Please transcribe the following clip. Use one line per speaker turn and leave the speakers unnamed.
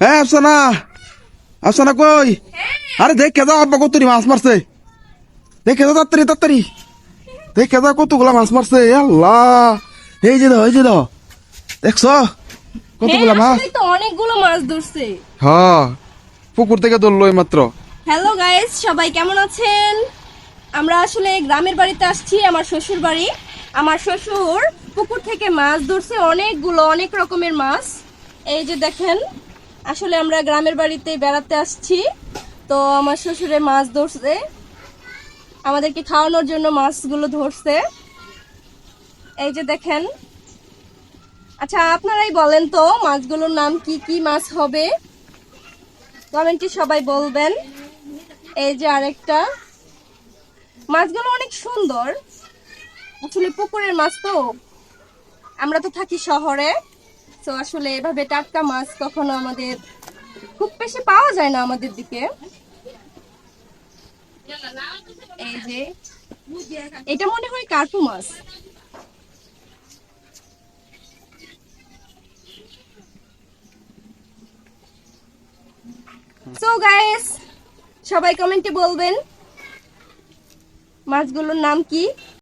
হ্যাঁ আফসানা, আফসানা কই? আরে দেখে দাও আব্বা কতরি মাছ মারছে। দেখে দাও তাড়াতাড়ি তাড়াতাড়ি, দেখে দাও কতগুলা মাছ মারছে। এ আল্লাহ, এই যে দাও, এই যে দাও, দেখছো কতগুলা মাছ?
আসলে তো অনেকগুলো মাছ ধরছে।
হ্যাঁ, পুকুর থেকে ধরলো এই মাত্র।
হ্যালো গাইস, সবাই কেমন আছেন? আমরা আসলে গ্রামের বাড়িতে আসছি, আমার শ্বশুর বাড়ি। আমার শ্বশুর পুকুর থেকে মাছ ধরছে অনেকগুলো, অনেক রকমের মাছ। এই যে দেখেন, আসলে আমরা গ্রামের বাড়িতে বেড়াতে আসছি, তো আমার শ্বশুরে মাছ ধরছে, আমাদেরকে খাওয়ানোর জন্য মাছগুলো ধরছে। এই যে দেখেন। আচ্ছা, আপনারাই বলেন তো মাছগুলোর নাম কি কি মাছ হবে, কমেন্টে সবাই বলবেন। এই যে আরেকটা, মাছগুলো অনেক সুন্দর। আসলে পুকুরের মাছ তো, আমরা তো থাকি শহরে, তো আসলে এভাবে টাটকা মাছ কখনো আমাদের খুব বেশি পাওয়া যায় না আমাদের দিকে। এই যে এটা মনে হয় কার্পু মাছ। সো গাইস, সবাই কমেন্টে বলবেন মাছগুলোর নাম কি।